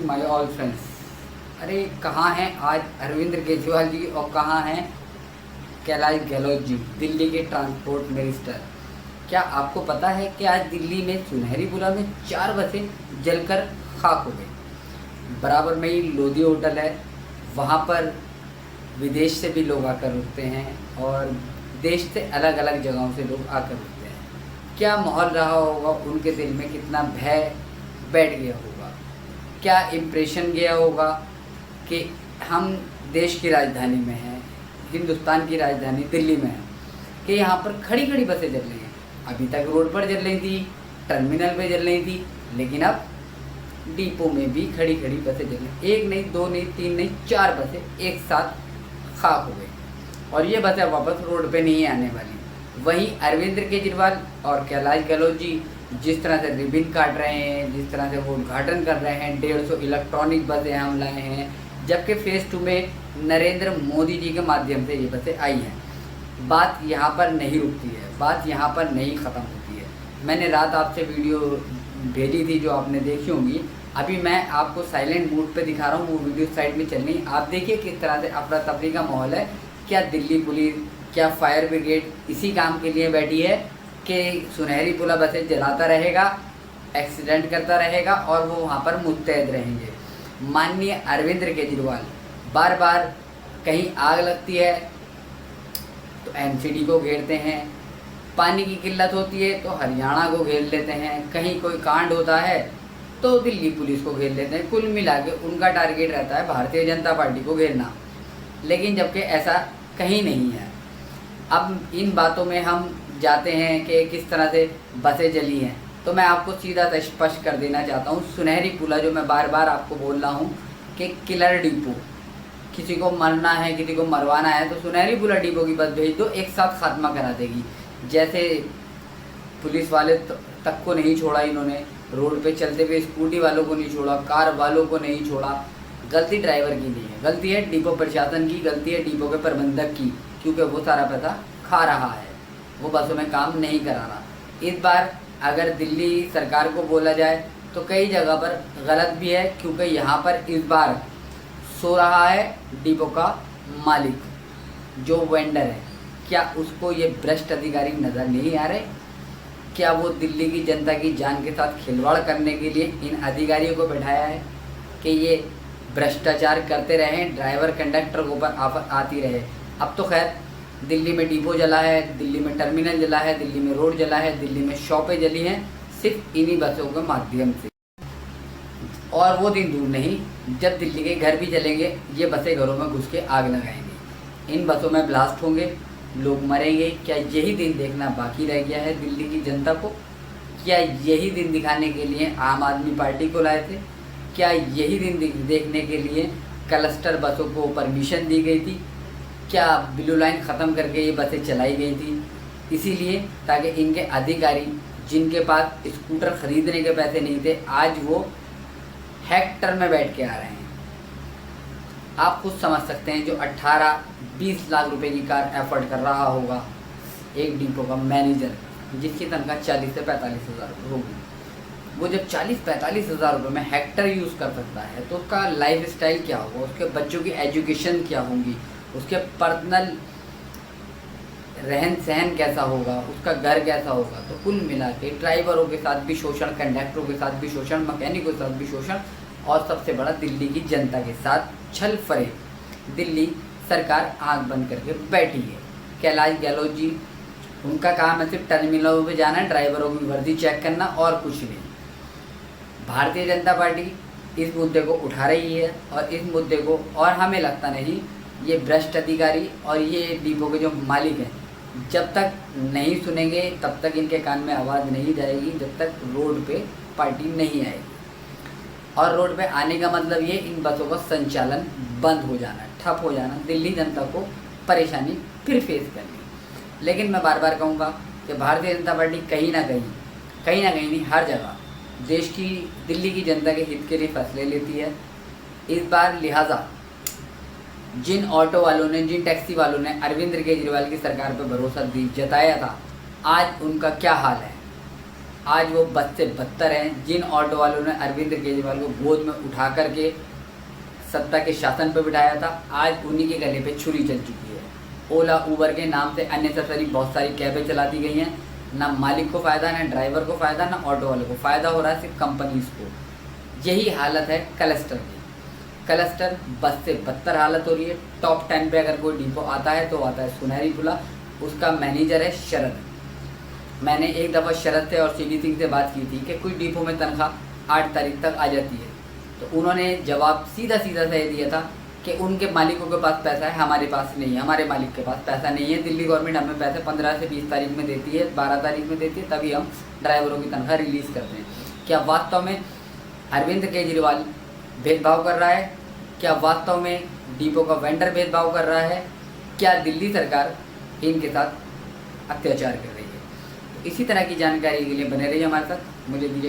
My all friends. अरे कहाँ हैं आज अरविंद केजरीवाल जी और कहाँ हैं कैलाश गहलोत जी, दिल्ली के ट्रांसपोर्ट मिनिस्टर। क्या आपको पता है कि आज दिल्ली में सुनहरी पुरा में 4 बसें जलकर खाक हो गई। बराबर में ही लोधी होटल है, वहाँ पर विदेश से भी लोग आकर रुकते हैं और देश से अलग अलग जगहों से लोग आकर रुकते हैं। क्या माहौल रहा होगा उनके दिल में, कितना भय बैठ गया होगा, क्या इम्प्रेशन गया होगा कि हम देश की राजधानी में हैं, हिंदुस्तान की राजधानी दिल्ली में है, कि यहाँ पर खड़ी खड़ी बसें चल रही हैं। अभी तक रोड पर चल रही थी, टर्मिनल पे चल रही थी, लेकिन अब डिपो में भी खड़ी खड़ी बसें चल रही। 1 नहीं, 2 नहीं, 3 नहीं, 4 बसें एक साथ खाक हो गई और ये बसें वापस रोड पे नहीं आने वाली। वहीं अरविंद केजरीवाल और कैलाश गहलोत जी जिस तरह से रिबिन काट रहे हैं, जिस तरह से वो उद्घाटन कर रहे हैं, 150 इलेक्ट्रॉनिक बसें हम लाए हैं, जबकि फेज़ 2 में नरेंद्र मोदी जी के माध्यम से ये बसें आई हैं। बात यहाँ पर नहीं रुकती है, बात यहाँ पर नहीं ख़त्म होती है। मैंने रात आपसे वीडियो भेजी थी जो आपने देखी होंगी। अभी मैं आपको साइलेंट मोड पे दिखा रहा हूँ, वो वीडियो साइड में चल रही। आप देखिए किस तरह से अफरा तफरी का माहौल है। क्या दिल्ली पुलिस, क्या फायर ब्रिगेड इसी काम के लिए बैठी है कि सुनहरी पुला बसें जलाता रहेगा, एक्सीडेंट करता रहेगा और वो वहाँ पर मुस्तैद रहेंगे। माननीय अरविंद केजरीवाल बार बार कहीं आग लगती है तो एनसीडी को घेरते हैं, पानी की किल्लत होती है तो हरियाणा को घेर लेते हैं, कहीं कोई कांड होता है तो दिल्ली पुलिस को घेर लेते हैं। कुल मिला के उनका टारगेट रहता है भारतीय जनता पार्टी को घेरना, लेकिन जबकि ऐसा कहीं नहीं है। अब इन बातों में हम जाते हैं कि किस तरह से बसें जली हैं, तो मैं आपको सीधा स्पष्ट कर देना चाहता हूँ। सुनहरी पुला जो मैं बार बार आपको बोल रहा हूँ कि किलर डिपो, किसी को मरना है, किसी को मरवाना है तो सुनहरी पुला डिपो की बस भेज दो, एक साथ खात्मा करा देगी। जैसे पुलिस वाले तक को नहीं छोड़ा इन्होंने, रोड पे चलते हुए स्कूटी वालों को नहीं छोड़ा, कार वालों को नहीं छोड़ा। गलती ड्राइवर की नहीं है, गलती है डिपो प्रशासन की, गलती है डिपो के प्रबंधक की, क्योंकि वो सारा पैसा खा रहा है, वो बसों में काम नहीं करा रहा। इस बार अगर दिल्ली सरकार को बोला जाए तो कई जगह पर गलत भी है, क्योंकि यहाँ पर इस बार सो रहा है डिपो का मालिक, जो वेंडर है। क्या उसको ये भ्रष्ट अधिकारी नज़र नहीं आ रहे? क्या वो दिल्ली की जनता की जान के साथ खिलवाड़ करने के लिए इन अधिकारियों को बैठाया है कि ये भ्रष्टाचार करते रहें, ड्राइवर कंडक्टर के ऊपर आफत आती रहे? अब तो खैर दिल्ली में डिपो जला है, दिल्ली में टर्मिनल जला है, दिल्ली में रोड जला है, दिल्ली में शॉपें जली हैं, सिर्फ इन्हीं बसों के माध्यम से। और वो दिन दूर नहीं जब दिल्ली के घर भी जलेंगे, ये बसें घरों में घुस के आग लगाएंगे, इन बसों में ब्लास्ट होंगे, लोग मरेंगे। क्या यही दिन देखना बाकी रह गया है दिल्ली की जनता को? क्या यही दिन दिखाने के लिए आम आदमी पार्टी को लाए थे? क्या यही दिन देखने के लिए क्लस्टर बसों को परमिशन दी गई थी? क्या ब्लू लाइन ख़त्म करके ये बसें चलाई गई थी? इसीलिए ताकि इनके अधिकारी, जिनके पास स्कूटर ख़रीदने के पैसे नहीं थे, आज वो हेक्टर में बैठ के आ रहे हैं। आप खुद समझ सकते हैं, जो 18-20 लाख रुपए की कार एफर्ड कर रहा होगा एक डिपो का मैनेजर, जिसकी तनख्वाह 40 से 45 हज़ार रुपये होगी, वो जब 40-45 हज़ार रुपये में हेक्टर यूज़ कर सकता है तो उसका लाइफ स्टाइल क्या होगा, उसके बच्चों की एजुकेशन क्या होगी, उसके पर्सनल रहन सहन कैसा होगा, उसका घर कैसा होगा। तो कुल मिला के ड्राइवरों के साथ भी शोषण, कंडक्टरों के साथ भी शोषण, मैकेनिकों के साथ भी शोषण, और सबसे बड़ा दिल्ली की जनता के साथ छल फरेब। दिल्ली सरकार आंख बंद करके बैठी है। कैलाश गहलोत जी, उनका काम है सिर्फ टर्मिनलों पे जाना, ड्राइवरों की वर्दी चेक करना और कुछ नहीं। भारतीय जनता पार्टी इस मुद्दे को उठा रही है और इस मुद्दे को, और हमें लगता नहीं ये भ्रष्ट अधिकारी और ये डिपो के जो मालिक हैं जब तक नहीं सुनेंगे तब तक इनके कान में आवाज़ नहीं जाएगी, जब तक रोड पे पार्टी नहीं आएगी। और रोड पे आने का मतलब ये इन बसों का संचालन बंद हो जाना, ठप हो जाना, दिल्ली जनता को परेशानी फिर फेस करनी। लेकिन मैं बार बार कहूँगा कि भारतीय जनता पार्टी कहीं ना कहीं नहीं, हर जगह देश की, दिल्ली की जनता के हित के लिए फैसले लेती है। इस बार लिहाजा जिन ऑटो वालों ने, जिन टैक्सी वालों ने अरविंद केजरीवाल की सरकार पर भरोसा जताया था, आज उनका क्या हाल है? आज वो बद से बदतर हैं। जिन ऑटो वालों ने अरविंद केजरीवाल को गोद में उठा करके सत्ता के शासन पर बिठाया था, आज उन्हीं के गले पे छुरी चल चुकी है। ओला उबर के नाम से अननेसेसरी बहुत सारी कैबें चला दी गई हैं। ना मालिक को फ़ायदा, ना ड्राइवर को फ़ायदा, ना ऑटो वाले को फ़ायदा हो रहा है, सिर्फ कंपनीज को। यही हालत है क्लस्टर की। क्लस्टर बस से बदतर हालत हो रही है। टॉप 10 पे अगर कोई डिपो आता है तो आता है सुनहरी पुला, उसका मैनेजर है शरद। मैंने एक दफ़ा शरद से और सीडी सिंह से बात की थी कि कुछ डिपो में तनख्वाह 8 तारीख तक आ जाती है, तो उन्होंने जवाब सीधा सीधा से दिया था कि उनके मालिकों के पास पैसा है, हमारे पास नहीं है, हमारे मालिक के पास पैसा नहीं है। दिल्ली गवर्नमेंट हमें पैसे 15 से 20 तारीख में देती है, 12 तारीख में देती है, तभी हम ड्राइवरों की तनख्वाह रिलीज़ करते हैं। क्या वास्तव में अरविंद केजरीवाल भेदभाव कर रहा है? क्या वास्तव में डिपो का वेंडर भेदभाव कर रहा है? क्या दिल्ली सरकार इनके साथ अत्याचार कर रही है? तो इसी तरह की जानकारी के लिए बने रहिए हमारे साथ। मुझे दीजिए।